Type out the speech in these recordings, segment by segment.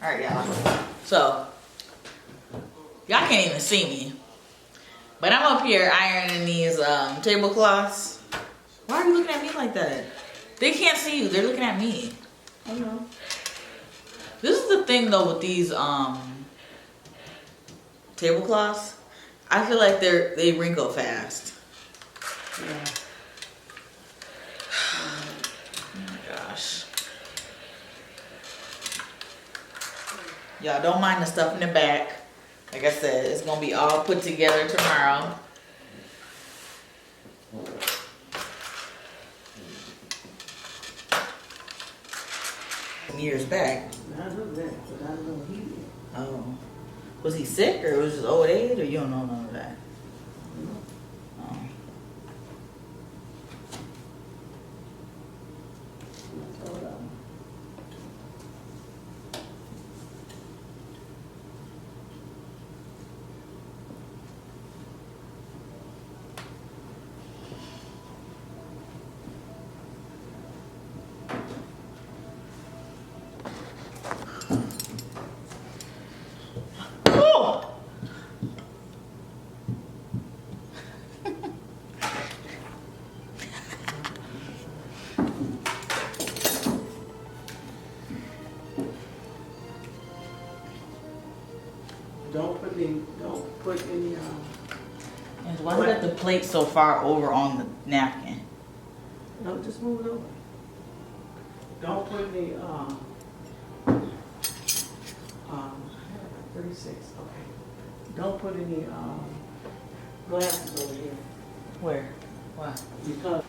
Alright, y'all. So, y'all can't even see me. But I'm up here ironing these tablecloths. Why are you looking at me like that? They can't see you. They're looking at me. I don't know. This is the thing though with these tablecloths. I feel like they wrinkle fast. Yeah. Oh my gosh. Y'all don't mind the stuff in the back. Like I said, it's gonna be all put together tomorrow. Years back. I know that, but I don't know he did. Oh. Was he sick or was it old age or you don't know none of that? Oh. Don't put any And why is that the plate so far over on the napkin? no, just move it over. Don't put any 36, okay. Don't put any glasses over here. Where? Why? Because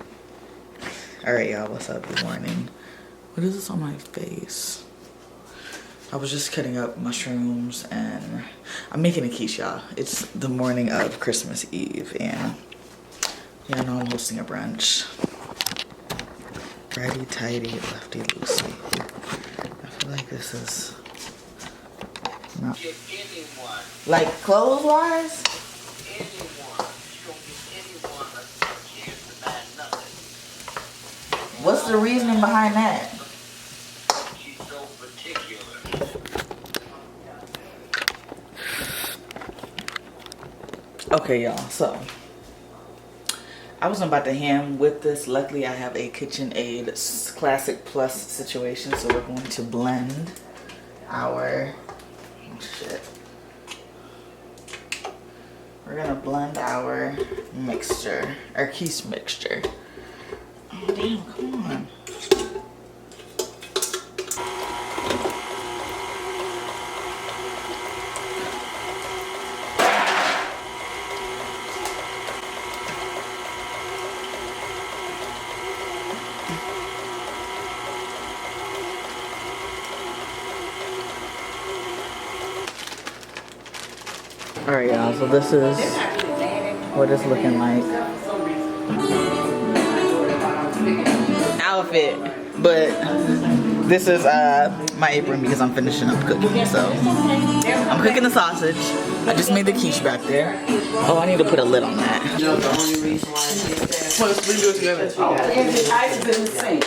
Alright y'all, what's up? Good morning. What is this on my face? I was just cutting up mushrooms and I'm making a quiche, y'all. It's the morning of Christmas Eve and yeah, I know I'm hosting a brunch. Righty tighty, lefty loosey. I feel like this is not like clothes wise. What's the reasoning behind that? Okay, y'all, so I wasn't about to hand whip this. Luckily, I have a KitchenAid Classic Plus situation, so we're going to blend our We're gonna blend our mixture, our quiche mixture. Oh damn! Come on. Alright y'all, so this is what it's looking like. Outfit, but this is my apron because I'm finishing up cooking. So I'm cooking the sausage. I just made the quiche back there. Oh, I need to put a lid on that. you know the only reason why I did that. We do it together. And the ice is in the sink.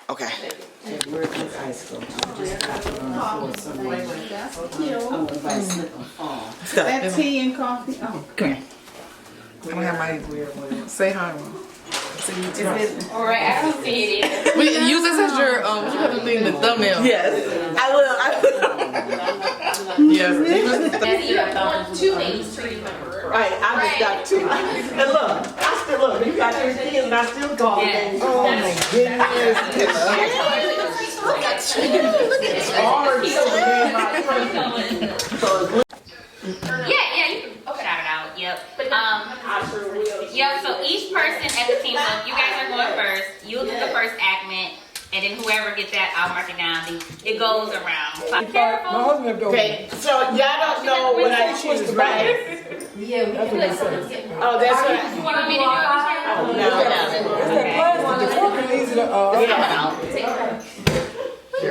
Okay. And where's this ice go? I just got it on the floor somewhere. I'm gonna buy slip and fall. That tea and coffee? Oh. Come here. I don't have my say hi, Mom. Alright, I don't see it either. We use this as your what you have to think the thumbnail. Yes, I will. Yes. That's you have 2 days to remember. Right, I just got two. And look, I still look. You got your kids, and I still call them. Yes. Oh my goodness! Look at you. Yeah, you can cut it out. Yep. I sure will. Yep. So each person at the team, so you guys are going first. You'll do the first segment, and then whoever gets that, I'll mark it down. It goes around. Careful. Okay, so y'all don't know what I choose, right? Yeah, that's what I said. Oh, that's what I. You want me to do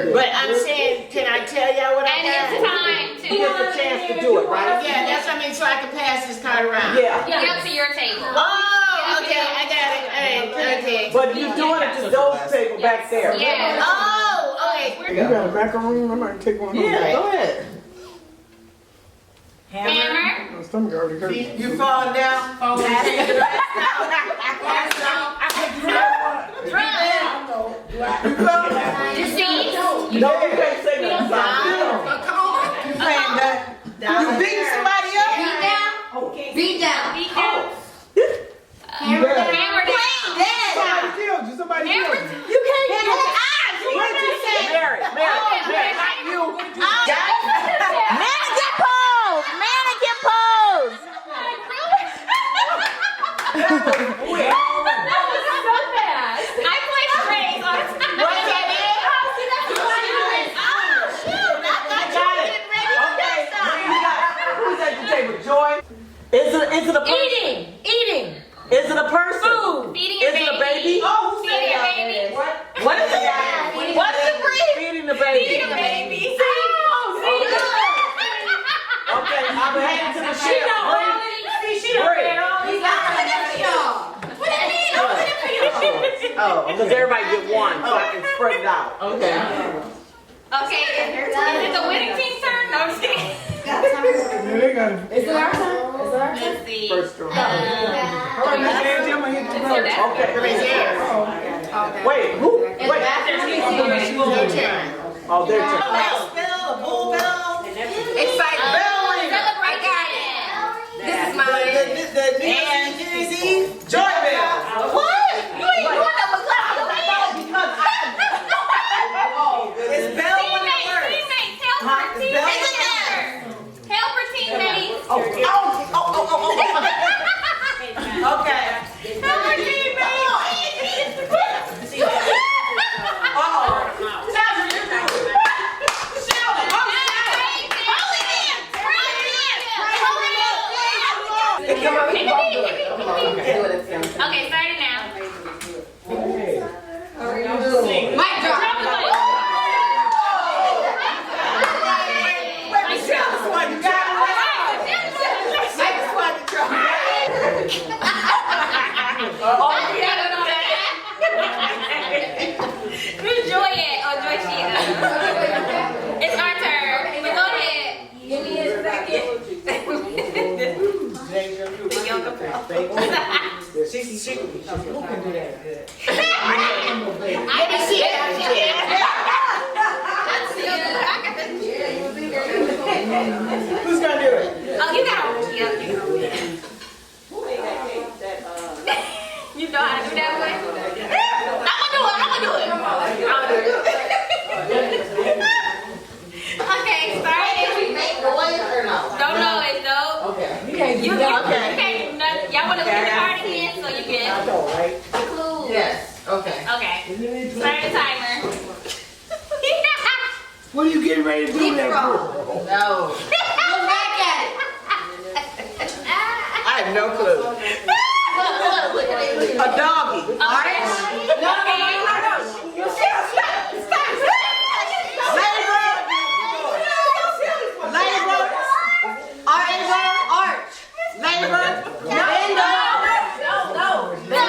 it? But I'm saying, can I tell y'all what I And got? it's time to. You get the chance to do it, right? Yeah, that's what I mean, so I can pass this card around. Yeah. Get to your table. Oh, okay, I got it. All right, okay. But you're doing it to those people back there. Yeah. Oh, okay. you You go. got a macaroni? I might take one of those. Yeah, go ahead. Hammer. My stomach already hurt. You fall down. Fall down. Drum. Deceased. No, you can't say that. Come on. You saying that? You beating somebody up? Beat down. Beat down. Beat down. Hammer down. Hammer down. Somebody killed you. Somebody killed Hammer you. down. You can't get it. What did you say? Mary, not you. Mannequin pose. Mannequin pose. I play charades all the time. What is that? Who's at the table? Joy? Is it a person? Eating. Is it a person? Food. Feeding Is a it a baby. baby? Oh, who Feeding said a that? baby. What is it? What is it? Feeding the baby. Feeding a baby. Okay, I'm heading to the ship. Oh, because everybody get one, so I can spread it out. Okay. Okay, is it the winning team's turn? No, I'm just kidding. Yeah, they got it. Is it our turn? Is it our turn? Let's see. First round. All right, Miss Angie, I'm gonna hit the road. Okay. Wait, who? Wait. Oh, their turn. Excitement. Celebrate it. This is mine. And Joy Bell. What? You ain't doing that because it's Bell when it Teammates, works. teammates, help her, teammates. Help her, teammates. Okay. Help her, teammates. Okay, start it now. Mic drop. Where's Joy at? Oh, Joy, she It's our turn. But go ahead. Give me a second. The yoga pro. Who can do that good? I can see it. Who's gonna do it? Oh, you got it. You know how to do that one? I'm gonna do it. Okay, start it. Make noise or no? Don't know it though. Okay. You can't do You that. can't do nothing. Y'all want to look at the card again so you can know, right? clue. Yes. Okay. Okay. Start the timer. What are you getting ready to do that for? No. Look back at it. I have no clue. Look at it. A doggy. Okay. You see? Stop. Labor. Arch. Labor. Bend over. No.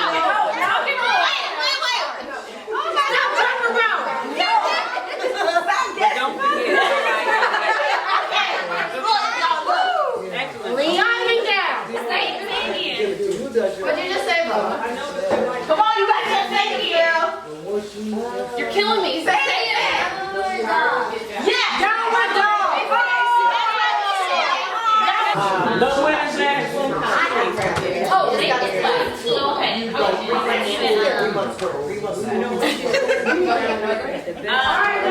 Lean me down. Say it again. What did you just say, Bubba? Come on, you got to say it, girl. You're killing me. Say it. Yeah. Down with dog. No winners next. Oh, they get left. Okay. We must. Alright,